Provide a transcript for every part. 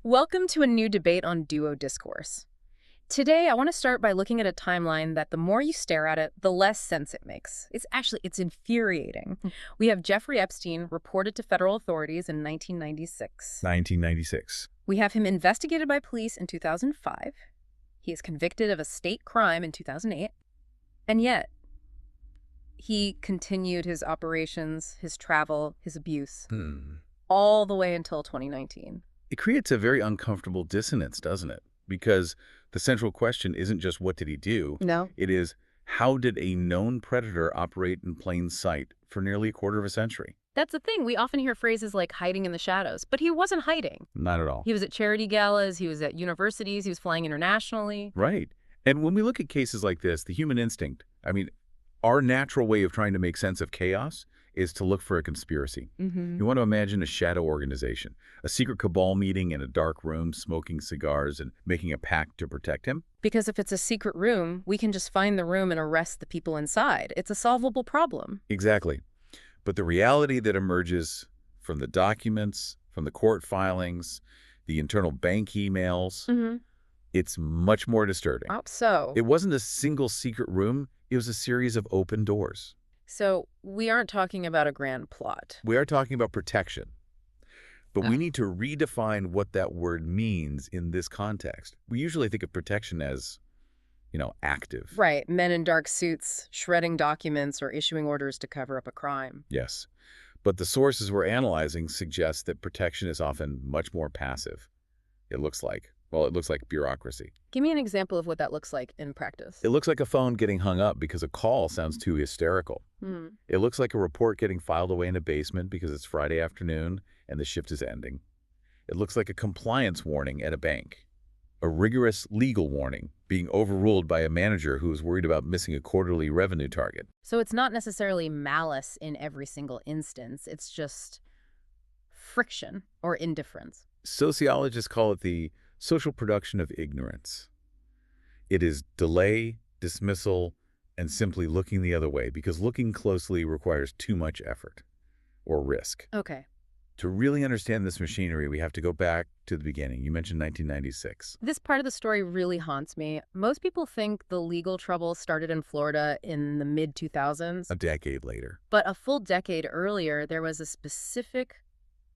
Welcome to a new debate on duo discourse. Today, I want to start by looking at a timeline that the more you stare at it, the less sense it makes. It's infuriating. We have Jeffrey Epstein reported to federal authorities in 1996. 1996. We have him investigated by police in 2005. He is convicted of a state crime in 2008. And yet, he continued his operations, his travel, his abuse, all the way until 2019. It creates a very uncomfortable dissonance, doesn't it? Because the central question isn't just what did he do? No. It is, how did a known predator operate in plain sight for nearly a quarter of a century? That's the thing. We often hear phrases like hiding in the shadows, but he wasn't hiding. Not at all. He was at charity galas, he was at universities, he was flying internationally. Right. And when we look at cases like this, the human instinct, our natural way of trying to make sense of chaos is to look for a conspiracy. You want to imagine a shadow organization, a secret cabal meeting in a dark room, smoking cigars and making a pact to protect him. Because if it's a secret room, we can just find the room and arrest the people inside. It's a solvable problem. Exactly. But the reality that emerges from the documents, from the court filings, the internal bank emails, it's much more disturbing. How so? It wasn't a single secret room. It was a series of open doors. So we aren't talking about a grand plot. We are talking about protection. But we need to redefine what that word means in this context. We usually think of protection as, active. Right. Men in dark suits, shredding documents or issuing orders to cover up a crime. Yes. But the sources we're analyzing suggest that protection is often much more passive. It looks like bureaucracy. Give me an example of what that looks like in practice. It looks like a phone getting hung up because a call sounds too hysterical. It looks like a report getting filed away in a basement because it's Friday afternoon and the shift is ending. It looks like a compliance warning at a bank. A rigorous legal warning being overruled by a manager who is worried about missing a quarterly revenue target. So it's not necessarily malice in every single instance. It's just friction or indifference. Sociologists call it the social production of ignorance. It is delay, dismissal, and simply looking the other way, because looking closely requires too much effort or risk. Okay. To really understand this machinery, we have to go back to the beginning. You mentioned 1996. This part of the story really haunts me. Most people think the legal trouble started in Florida in the mid-2000s. A decade later. But a full decade earlier, there was a specific,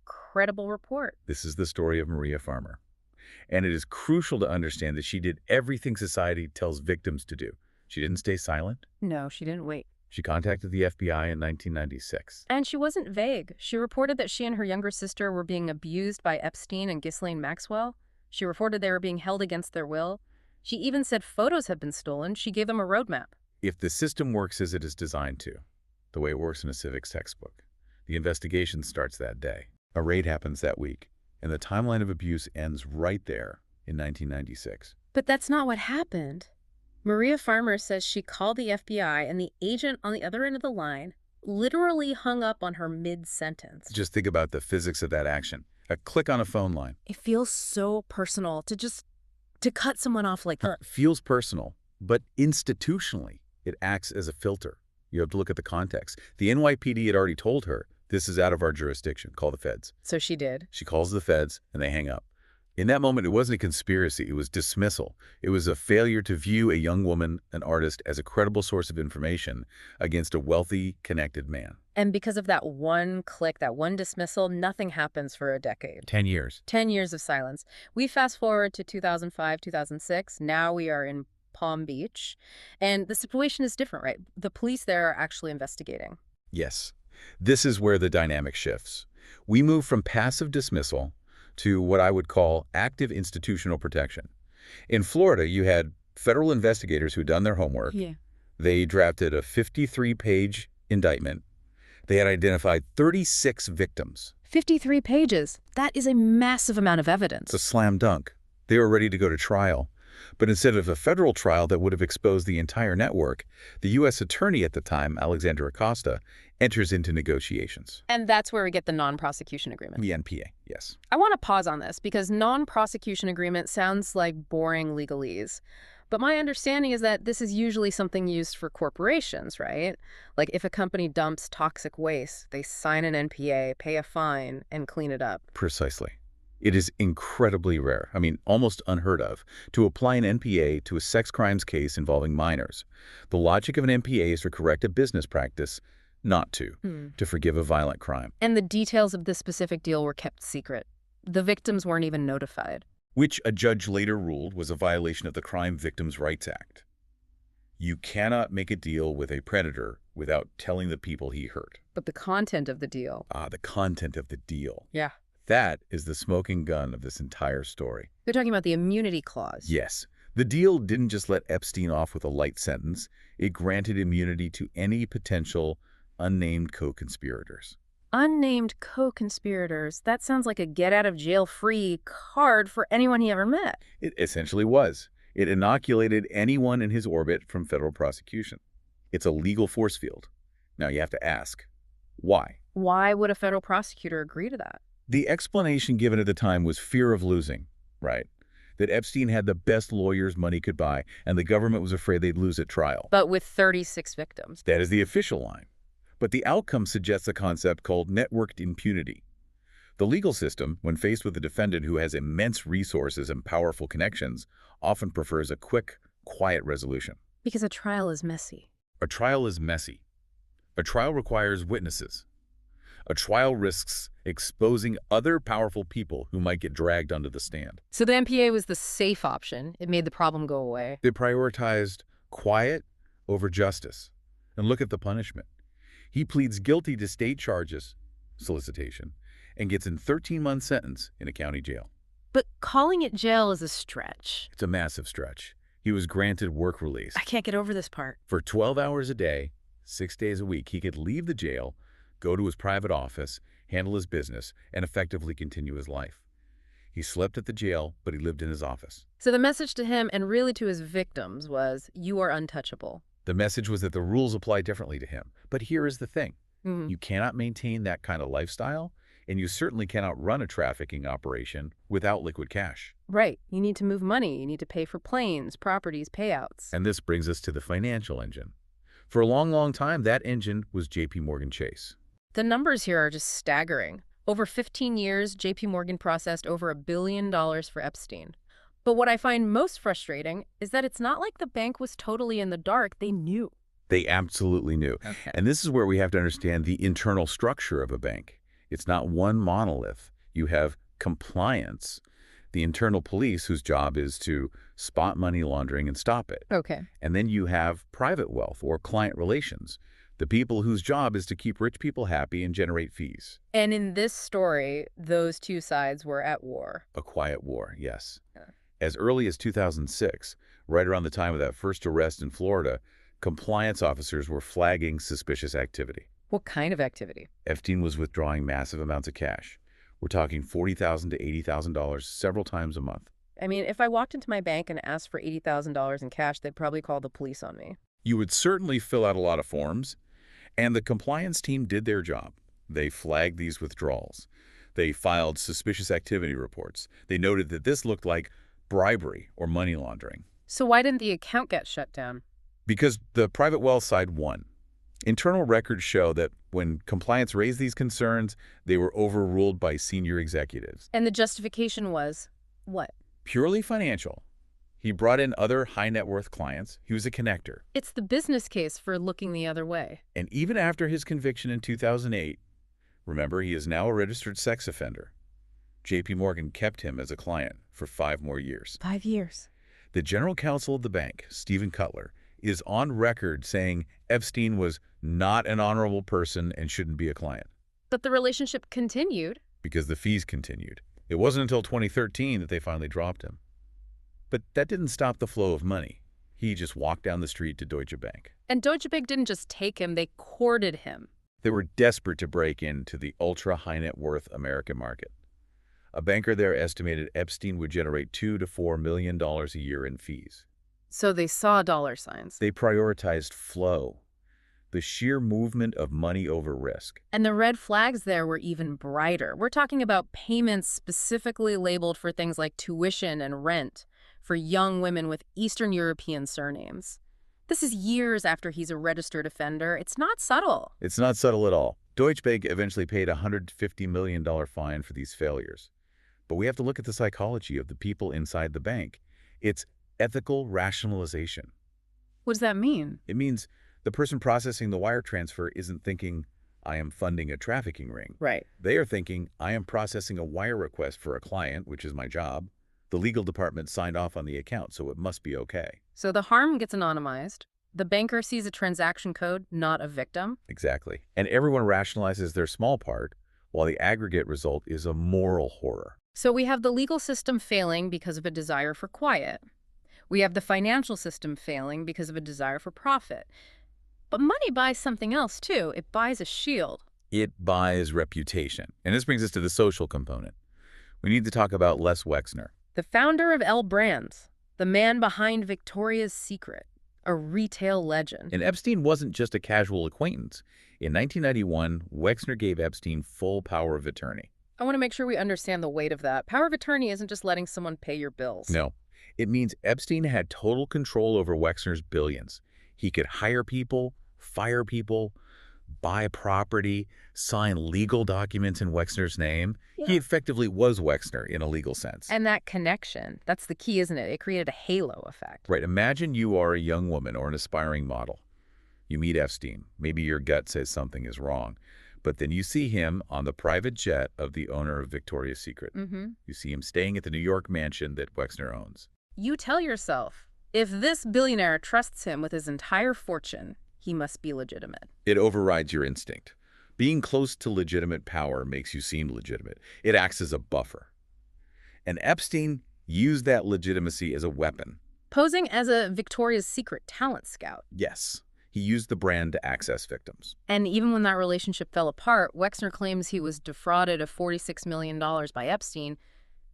credible report. This is the story of Maria Farmer. And it is crucial to understand that she did everything society tells victims to do. She didn't stay silent. No, she didn't wait. She contacted the FBI in 1996. And she wasn't vague. She reported that she and her younger sister were being abused by Epstein and Ghislaine Maxwell. She reported they were being held against their will. She even said photos had been stolen. She gave them a roadmap. If the system works as it is designed to, the way it works in a civics textbook, the investigation starts that day. A raid happens that week, and the timeline of abuse ends right there in 1996. But that's not what happened. Maria Farmer says she called the FBI and the agent on the other end of the line literally hung up on her mid-sentence. Just think about the physics of that action. A click on a phone line. It feels so personal to cut someone off like that. Feels personal, but institutionally, it acts as a filter. You have to look at the context. The NYPD had already told her, this is out of our jurisdiction. Call the feds. So she did. She calls the feds, and they hang up. In that moment, it wasn't a conspiracy. It was dismissal. It was a failure to view a young woman, an artist, as a credible source of information against a wealthy, connected man. And because of that one click, that one dismissal, nothing happens for a decade. 10 years. 10 years of silence. We fast forward to 2005, 2006. Now we are in Palm Beach. And the situation is different, right? The police there are actually investigating. Yes. This is where the dynamic shifts. We move from passive dismissal to what I would call active institutional protection. In Florida, you had federal investigators who'd done their homework. Yeah. They drafted a 53-page indictment. They had identified 36 victims. 53 pages. That is a massive amount of evidence. It's a slam dunk. They were ready to go to trial. But instead of a federal trial that would have exposed the entire network, the U.S. attorney at the time, Alexander Acosta, enters into negotiations. And that's where we get the non-prosecution agreement. The NPA, yes. I want to pause on this because non-prosecution agreement sounds like boring legalese. But my understanding is that this is usually something used for corporations, right? Like if a company dumps toxic waste, they sign an NPA, pay a fine, and clean it up. Precisely. It is incredibly rare, I mean, almost unheard of, to apply an NPA to a sex crimes case involving minors. The logic of an NPA is to correct a business practice, not to forgive a violent crime. And the details of this specific deal were kept secret. The victims weren't even notified. Which a judge later ruled was a violation of the Crime Victims' Rights Act. You cannot make a deal with a predator without telling the people he hurt. But the content of the deal. The content of the deal. Yeah. That is the smoking gun of this entire story. You're talking about the immunity clause. Yes. The deal didn't just let Epstein off with a light sentence. It granted immunity to any potential unnamed co-conspirators. Unnamed co-conspirators. That sounds like a get-out-of-jail-free card for anyone he ever met. It essentially was. It inoculated anyone in his orbit from federal prosecution. It's a legal force field. Now you have to ask, why? Why would a federal prosecutor agree to that? The explanation given at the time was fear of losing, right? That Epstein had the best lawyers money could buy, and the government was afraid they'd lose at trial. But with 36 victims. That is the official line. But the outcome suggests a concept called networked impunity. The legal system, when faced with a defendant who has immense resources and powerful connections, often prefers a quick, quiet resolution. Because a trial is messy. A trial is messy. A trial requires witnesses. A trial risks exposing other powerful people who might get dragged onto the stand. So the MPA was the safe option. It made the problem go away. They prioritized quiet over justice. And look at the punishment. He pleads guilty to state charges, solicitation, and gets a 13-month sentence in a county jail. But calling it jail is a stretch. It's a massive stretch. He was granted work release. I can't get over this part. For 12 hours a day, 6 days a week, he could leave the jail, go to his private office, handle his business, and effectively continue his life. He slept at the jail, but he lived in his office. So the message to him, and really to his victims, was, you are untouchable. The message was that the rules apply differently to him. But here is the thing. You cannot maintain that kind of lifestyle, and you certainly cannot run a trafficking operation without liquid cash. Right. You need to move money. You need to pay for planes, properties, payouts. And this brings us to the financial engine. For a long, long time, that engine was J.P. Morgan Chase. The numbers here are just staggering. Over 15 years, J.P. Morgan processed over $1 billion for Epstein. But what I find most frustrating is that it's not like the bank was totally in the dark. They knew. They absolutely knew. Okay. And this is where we have to understand the internal structure of a bank. It's not one monolith. You have compliance, the internal police whose job is to spot money laundering and stop it. Okay. And then you have private wealth or client relations, the people whose job is to keep rich people happy and generate fees. And in this story, those two sides were at war. A quiet war, yes. Yeah. As early as 2006, right around the time of that first arrest in Florida, compliance officers were flagging suspicious activity. What kind of activity? Epstein was withdrawing massive amounts of cash. We're talking $40,000 to $80,000 several times a month. I mean, if I walked into my bank and asked for $80,000 in cash, they'd probably call the police on me. You would certainly fill out a lot of forms, and the compliance team did their job. They flagged these withdrawals. They filed suspicious activity reports. They noted that this looked like bribery or money laundering. So why didn't the account get shut down? Because the private wealth side won. Internal records show that when compliance raised these concerns, they were overruled by senior executives. And the justification was what? Purely financial. He brought in other high-net-worth clients. He was a connector. It's the business case for looking the other way. And even after his conviction in 2008, remember, he is now a registered sex offender. J.P. Morgan kept him as a client for 5 more years. 5 years. The general counsel of the bank, Stephen Cutler, is on record saying Epstein was not an honorable person and shouldn't be a client. But the relationship continued. Because the fees continued. It wasn't until 2013 that they finally dropped him. But that didn't stop the flow of money. He just walked down the street to Deutsche Bank. And Deutsche Bank didn't just take him, they courted him. They were desperate to break into the ultra-high-net-worth American market. A banker there estimated Epstein would generate $2 to $4 million a year in fees. So they saw dollar signs. They prioritized flow, the sheer movement of money over risk. And the red flags there were even brighter. We're talking about payments specifically labeled for things like tuition and rent for young women with Eastern European surnames. This is years after he's a registered offender. It's not subtle. It's not subtle at all. Deutsche Bank eventually paid a $150 million fine for these failures. But we have to look at the psychology of the people inside the bank. It's ethical rationalization. What does that mean? It means the person processing the wire transfer isn't thinking, I am funding a trafficking ring. Right. They are thinking, I am processing a wire request for a client, which is my job. The legal department signed off on the account, so it must be okay. So the harm gets anonymized. The banker sees a transaction code, not a victim. Exactly. And everyone rationalizes their small part, while the aggregate result is a moral horror. So we have the legal system failing because of a desire for quiet. We have the financial system failing because of a desire for profit. But money buys something else, too. It buys a shield. It buys reputation. And this brings us to the social component. We need to talk about Les Wexner. The founder of L Brands, the man behind Victoria's Secret, a retail legend. And Epstein wasn't just a casual acquaintance. In 1991, Wexner gave Epstein full power of attorney. I want to make sure we understand the weight of that. Power of attorney isn't just letting someone pay your bills. No. It means Epstein had total control over Wexner's billions. He could hire people, fire people, buy property, sign legal documents in Wexner's name. Yeah. He effectively was Wexner in a legal sense. And that connection, that's the key, isn't it? It created a halo effect. Right. Imagine you are a young woman or an aspiring model. You meet Epstein. Maybe your gut says something is wrong. But then you see him on the private jet of the owner of Victoria's Secret. You see him staying at the New York mansion that Wexner owns. You tell yourself, if this billionaire trusts him with his entire fortune, he must be legitimate. It overrides your instinct. Being close to legitimate power makes you seem legitimate. It acts as a buffer. And Epstein used that legitimacy as a weapon. Posing as a Victoria's Secret talent scout. Yes, he used the brand to access victims. And even when that relationship fell apart, Wexner claims he was defrauded of $46 million by Epstein.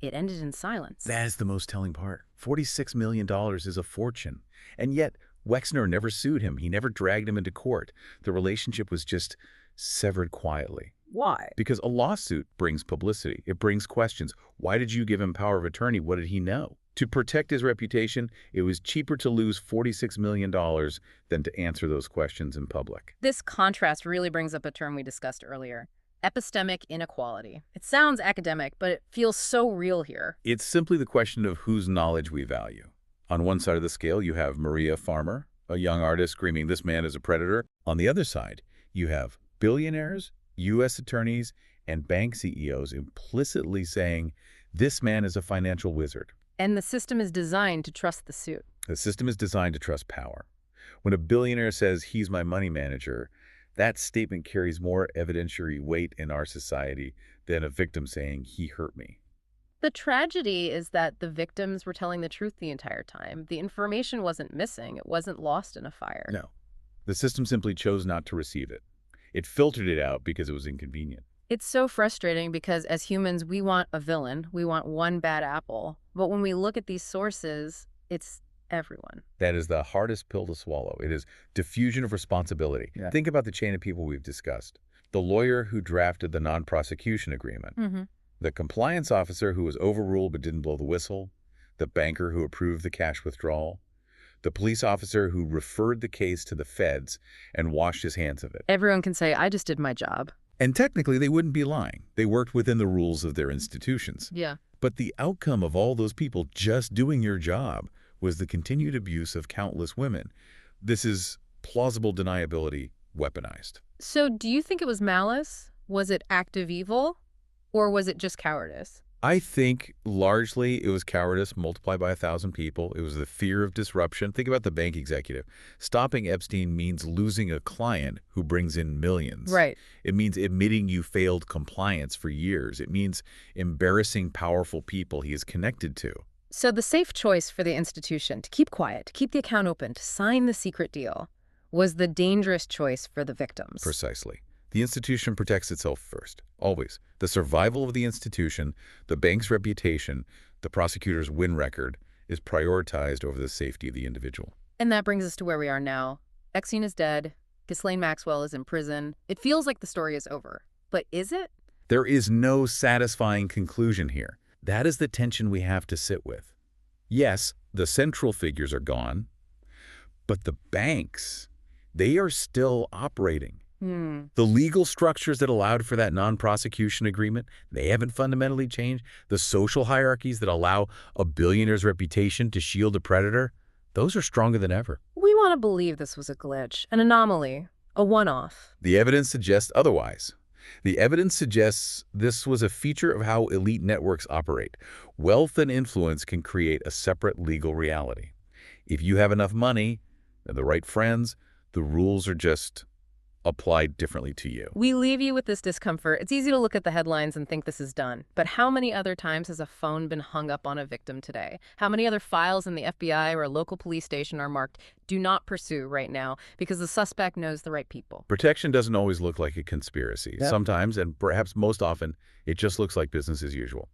It ended in silence. That is the most telling part. $46 million is a fortune. And yet, Wexner never sued him. He never dragged him into court. The relationship was just severed quietly. Why? Because a lawsuit brings publicity. It brings questions. Why did you give him power of attorney? What did he know? To protect his reputation, it was cheaper to lose $46 million than to answer those questions in public. This contrast really brings up a term we discussed earlier. Epistemic inequality. It sounds academic, but it feels so real here. It's simply the question of whose knowledge we value. On one side of the scale, you have Maria Farmer, a young artist screaming, "This man is a predator." On the other side, you have billionaires, U.S. attorneys, and bank CEOs implicitly saying, "This man is a financial wizard." And the system is designed to trust the suit. The system is designed to trust power. When a billionaire says, "He's my money manager," that statement carries more evidentiary weight in our society than a victim saying, "He hurt me." The tragedy is that the victims were telling the truth the entire time. The information wasn't missing. It wasn't lost in a fire. No. The system simply chose not to receive it. It filtered it out because it was inconvenient. It's so frustrating because as humans, we want a villain. We want one bad apple. But when we look at these sources, it's everyone. That is the hardest pill to swallow. It is diffusion of responsibility. Yeah. Think about the chain of people we've discussed. The lawyer who drafted the non-prosecution agreement. The compliance officer who was overruled but didn't blow the whistle. The banker who approved the cash withdrawal. The police officer who referred the case to the feds and washed his hands of it. Everyone can say, I just did my job. And technically, they wouldn't be lying. They worked within the rules of their institutions. Yeah. But the outcome of all those people just doing your job was the continued abuse of countless women. This is plausible deniability weaponized. So do you think it was malice? Was it active evil? Or was it just cowardice? I think largely it was cowardice multiplied by 1,000 people. It was the fear of disruption. Think about the bank executive. Stopping Epstein means losing a client who brings in millions. Right. It means admitting you failed compliance for years. It means embarrassing powerful people he is connected to. So the safe choice for the institution, to keep quiet, to keep the account open, to sign the secret deal, was the dangerous choice for the victims. Precisely. The institution protects itself first, always. The survival of the institution, the bank's reputation, the prosecutor's win record is prioritized over the safety of the individual. And that brings us to where we are now. Epstein is dead. Ghislaine Maxwell is in prison. It feels like the story is over. But is it? There is no satisfying conclusion here. That is the tension we have to sit with. Yes, the central figures are gone, but the banks, they are still operating. The legal structures that allowed for that non-prosecution agreement, they haven't fundamentally changed. The social hierarchies that allow a billionaire's reputation to shield a predator, those are stronger than ever. We want to believe this was a glitch, an anomaly, a one-off. The evidence suggests otherwise. The evidence suggests this was a feature of how elite networks operate. Wealth and influence can create a separate legal reality. If you have enough money and the right friends, the rules are just applied differently to you. We leave you with this discomfort. It's easy to look at the headlines and think this is done. But how many other times has a phone been hung up on a victim today? How many other files in the FBI or a local police station are marked "Do not pursue" right now because the suspect knows the right people? Protection doesn't always look like a conspiracy. Yep. Sometimes, and perhaps most often, it just looks like business as usual.